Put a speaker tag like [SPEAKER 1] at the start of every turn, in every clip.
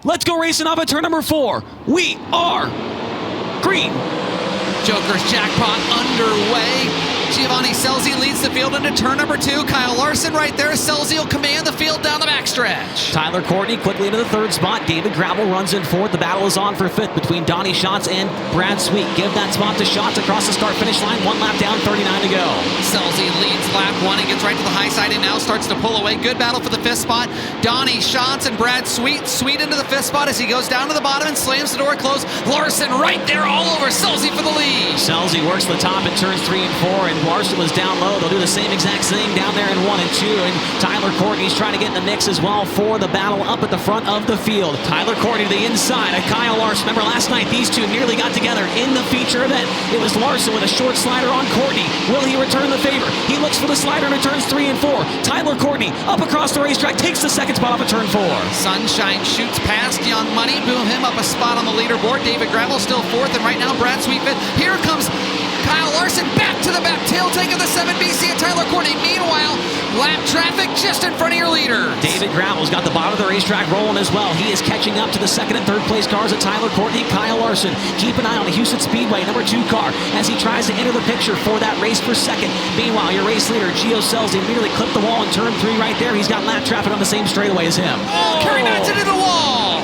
[SPEAKER 1] Let's go racing off at turn number 4. We are green.
[SPEAKER 2] Joker's Jackpot underway. Gio Scelzi leads the field into turn number 2. Kyle Larson right there. Scelzi will command the field down the backstretch.
[SPEAKER 1] Tyler Courtney quickly into the 3rd spot. David Gravel runs in 4th. The battle is on for 5th between Donnie Schatz and Brad Sweet. Give that spot to Schatz across the start-finish line. 1 lap down, 39 to go.
[SPEAKER 2] Scelzi leads lap 1 and gets right to the high side and now starts to pull away. Good battle for the 5th spot. Donnie Schatz and Brad Sweet. Sweet into the 5th spot as he goes down to the bottom and slams the door closed. Larson right there all over Scelzi for the lead.
[SPEAKER 1] Scelzi works the top in turns 3 and 4, and Larson was down low. They'll do the same exact thing down there in 1 and 2, and Tyler Courtney's trying to get in the mix as well for the battle up at the front of the field. Tyler Courtney to the inside of Kyle Larson. Remember last night these two nearly got together in the feature event. It was Larson with a short slider on Courtney. Will he return the favor? He looks for the slider in turns 3 and 4. Tyler Courtney up across the racetrack, takes the 2nd spot off of turn 4.
[SPEAKER 2] Sunshine shoots past Young Money, boom him up a spot on the leaderboard. David Gravel still 4th, and right now Brad Sweet 5th. Here comes Kyle Larson back to the back, tail take of the 7BC and Tyler Courtney. Meanwhile, lap traffic just in front of your leader.
[SPEAKER 1] David Gravel's got the bottom of the racetrack rolling as well. He is catching up to the 2nd and 3rd place cars of Tyler Courtney and Kyle Larson. Keep an eye on the Houston Speedway number 2 car as he tries to enter the picture for that race for 2nd. Meanwhile, your race leader, Gio Scelzi, nearly clipped the wall in turn 3 right there. He's got lap traffic on the same straightaway as him.
[SPEAKER 2] Oh, Kerry Matson into the wall.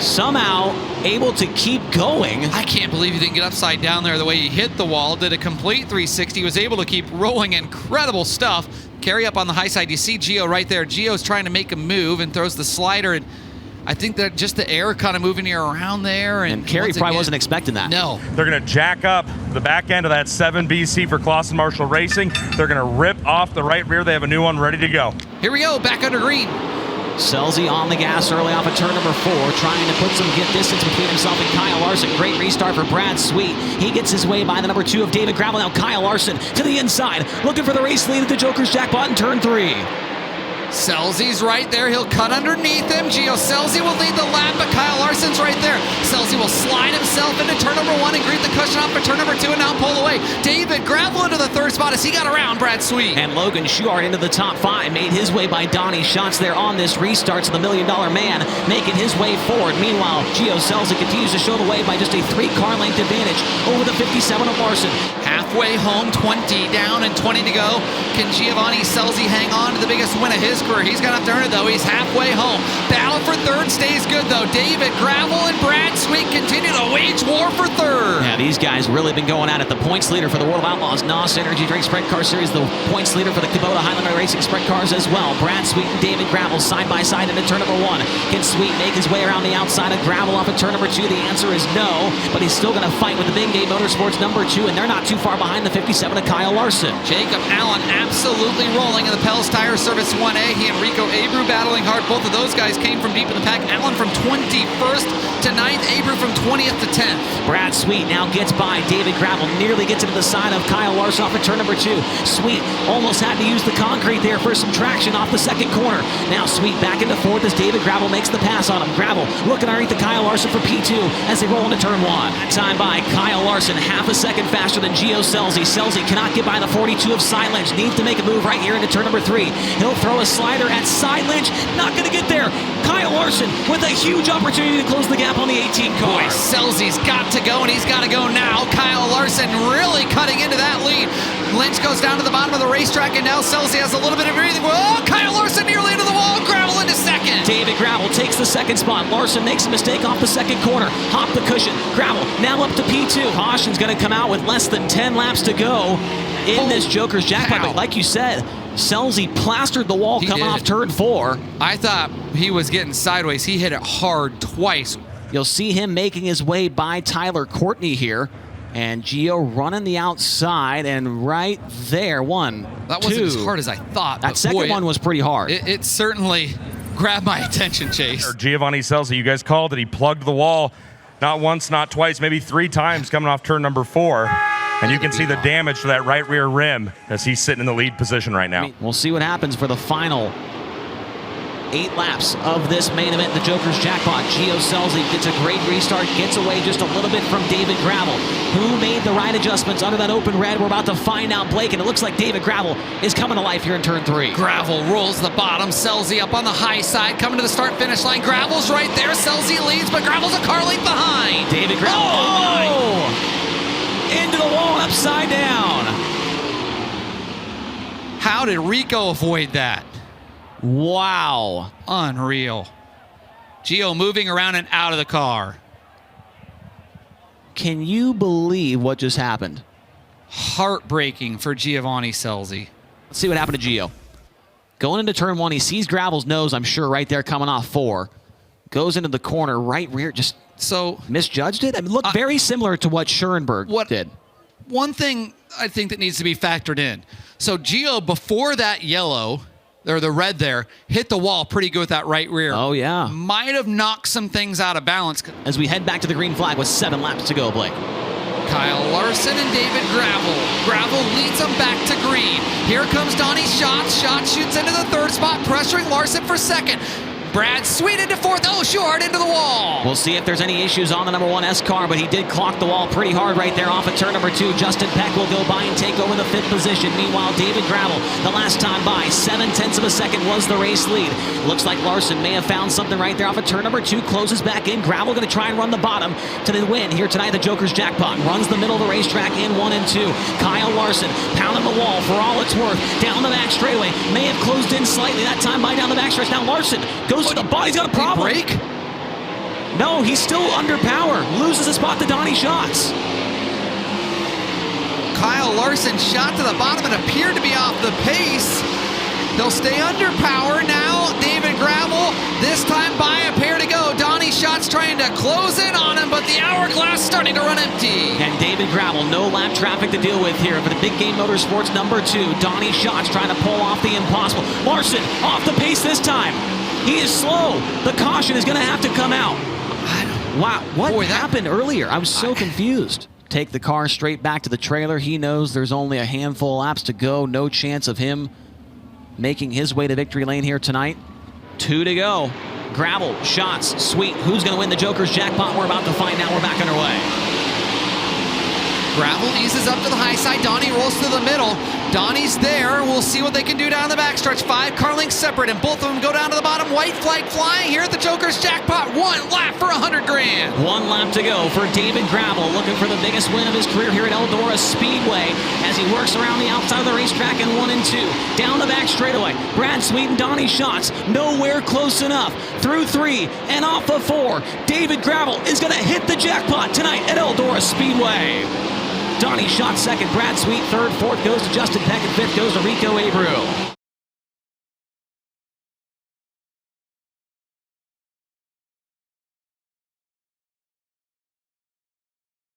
[SPEAKER 1] Somehow able to keep going.
[SPEAKER 2] I can't believe he didn't get upside down there the way he hit the wall. Did a complete 360. Was able to keep rolling. Incredible stuff. Carry up on the high side. You see Gio right there. Gio's trying to make a move and throws the slider. And I think that just the air kind of moving you around there.
[SPEAKER 1] And Kerry probably wasn't expecting that.
[SPEAKER 2] No.
[SPEAKER 3] They're going to jack up the back end of that 7BC for Clausen Marshall Racing. They're going to rip off the right rear. They have a new one ready to go.
[SPEAKER 2] Here we go. Back under green.
[SPEAKER 1] Scelzi on the gas early off of turn number 4, trying to put some distance between himself and Kyle Larson. Great restart for Brad Sweet. He gets his way by the number 2 of David Gravel. Now Kyle Larson to the inside, looking for the race lead at the Joker's Jackpot in turn 3.
[SPEAKER 2] Scelzi's right there. He'll cut underneath him. Gio Scelzi will lead the lap, but Kyle Larson's right there. Scelzi will slide himself into turn number 1 and greet the cushion off for turn number 2 and now pull away. David Gravel into the 3rd spot as he got around Brad Sweet.
[SPEAKER 1] And Logan Schuart into the top 5, made his way by Donnie Schatz there on this restart. So the $1 Million Man making his way forward. Meanwhile, Gio Scelzi continues to show the way by just a 3-car length advantage over the 57 of Larson.
[SPEAKER 2] Halfway home, 20 down and 20 to go. Can Giovanni Scelzi hang on to the biggest win of his career? He's going to have to earn it, though. He's halfway home. Battle for 3rd stays good, though. David Gravel and Brad Sweet continue to wage war for 3rd.
[SPEAKER 1] Yeah, these guys really been going at it. The points leader for the World of Outlaws NOS Energy Drink Sprint Car Series. The points leader for the Kubota High Limit Racing Sprint Cars as well. Brad Sweet and David Gravel side by side into turn number 1. Can Sweet make his way around the outside of Gravel off of turn number 2? The answer is no, but he's still going to fight with the Big Game Motorsports number 2, and they're not too far behind the 57 of Kyle Larson.
[SPEAKER 2] Jacob Allen absolutely rolling in the Pels Tire Service 1A. He and Rico Abreu battling hard. Both of those guys came from deep in the pack. Allen from 21st to 9th. Abreu from 20th to 10th.
[SPEAKER 1] Brad Sweet now gets by David Gravel. Nearly gets into the side of Kyle Larson off of turn number 2. Sweet almost had to use the concrete there for some traction off the 2nd corner. Now Sweet back into 4th as David Gravel makes the pass on him. Gravel looking underneath the Kyle Larson for P2 as they roll into turn 1. That time by Kyle Larson, half a second faster than Gio Scelzi. Scelzi cannot get by the 42 of Cy Lynch. Needs to make a move right here into turn number 3. He'll throw a slider at Cy Lynch. Not going to get there. Kyle Larson with a huge opportunity to close the gap on the 18 car.
[SPEAKER 2] Boy, Scelzi's got to go, and he's got to go now. Kyle Larson really cutting into that lead. Lynch goes down to the bottom of the racetrack, and now Scelzi has a little bit of breathing. Oh, Kyle Larson nearly into the wall. Gravel into 2nd.
[SPEAKER 1] David Gravel takes the 2nd spot. Larson makes a mistake off the 2nd corner. Hop the cushion. Gravel now up to P2. Caution's going to come out with less than 10 laps to go in this Joker's Jackpot. But like you said, Scelzi plastered the wall coming off turn 4.
[SPEAKER 2] I thought he was getting sideways. He hit it hard twice.
[SPEAKER 1] You'll see him making his way by Tyler Courtney here. And Gio running the outside, and right there, 1,
[SPEAKER 2] That
[SPEAKER 1] 2.
[SPEAKER 2] wasn't as hard as I thought.
[SPEAKER 1] That second one was pretty hard.
[SPEAKER 2] It certainly grabbed my attention, Chase.
[SPEAKER 3] Giovanni Scelzi, you guys called it. He plugged the wall not once, not twice, maybe 3 times coming off turn number 4. And you can see the damage to that right rear rim as he's sitting in the lead position right now.
[SPEAKER 1] We'll see what happens for the final 8 laps of this main event, the Joker's Jackpot. Gio Scelzi gets a great restart, gets away just a little bit from David Gravel, who made the right adjustments under that open red. We're about to find out, Blake, and it looks like David Gravel is coming to life here in turn 3.
[SPEAKER 2] Gravel rolls the bottom. Scelzi up on the high side, coming to the start-finish line. Gravel's right there. Scelzi leads, but Gravel's a car length behind.
[SPEAKER 1] David Gravel, into the wall, upside down.
[SPEAKER 2] How did Rico avoid that?
[SPEAKER 1] Wow.
[SPEAKER 2] Unreal. Gio moving around and out of the car.
[SPEAKER 1] Can you believe what just happened?
[SPEAKER 2] Heartbreaking for Giovanni Scelzi.
[SPEAKER 1] Let's see what happened to Gio. Going into turn 1, he sees Gravel's nose, I'm sure, right there coming off 4. Goes into the corner, right rear, just misjudged it. I mean, looked very similar to what Schoenberg did.
[SPEAKER 2] One thing I think that needs to be factored in. So Gio, before that yellow, or the red there, hit the wall pretty good with that right rear.
[SPEAKER 1] Oh, yeah.
[SPEAKER 2] Might have knocked some things out of balance.
[SPEAKER 1] As we head back to the green flag with 7 laps to go, Blake.
[SPEAKER 2] Kyle Larson and David Gravel. Gravel leads them back to green. Here comes Donnie Schatz. Schatz shoots into the 3rd spot, pressuring Larson for 2nd. Brad Sweet into 4th. Oh, short into the wall.
[SPEAKER 1] We'll see if there's any issues on the number 1 S car, but he did clock the wall pretty hard right there off at turn number 2. Justin Peck will go by and take over the 5th position. Meanwhile, David Gravel, the last time by, 7/10 of a second was the race lead. Looks like Larson may have found something right there off at turn number 2. Closes back in. Gravel going to try and run the bottom to the win here tonight. The Joker's Jackpot runs the middle of the racetrack in 1 and 2. Kyle Larson pounding the wall for all it's worth. Down the back straightaway. May have closed in slightly that time by down the back stretch. Now Larson goes to the bottom. He's got a problem.
[SPEAKER 2] Break?
[SPEAKER 1] No, he's still under power. Loses a spot to Donnie Schatz.
[SPEAKER 2] Kyle Larson shot to the bottom and appeared to be off the pace. He'll stay under power now. David Gravel, this time by a pair to go. Donnie Schatz trying to close in on him, but the hourglass starting to run empty.
[SPEAKER 1] And David Gravel, no lap traffic to deal with here for the Big Game Motorsports number 2. Donnie Schatz trying to pull off the impossible. Larson off the pace this time. He is slow. The caution is going to have to come out. Wow, what happened earlier? I was so confused. Take the car straight back to the trailer. He knows there's only a handful of laps to go. No chance of him making his way to victory lane here tonight. 2 to go. Gravel, Schatz, Sweet. Who's going to win the Joker's Jackpot? We're about to find out. We're back underway.
[SPEAKER 2] Gravel eases up to the high side. Donnie rolls to the middle. Donnie's there. We'll see what they can do down the backstretch. 5 car lengths separate, and both of them go down to the bottom. White flag flying here at the Joker's Jackpot. 1 lap for $100 grand.
[SPEAKER 1] 1 lap to go for David Gravel, looking for the biggest win of his career here at Eldora Speedway as he works around the outside of the racetrack in 1 and 2. Down the back straightaway. Brad Sweet and Donnie Schatz nowhere close enough. Through 3 and off of 4. David Gravel is going to hit the jackpot tonight at Eldora Speedway. Donnie Schatz 2nd, Brad Sweet 3rd, 4th goes to Justin Peck, and 5th goes to Rico Abreu.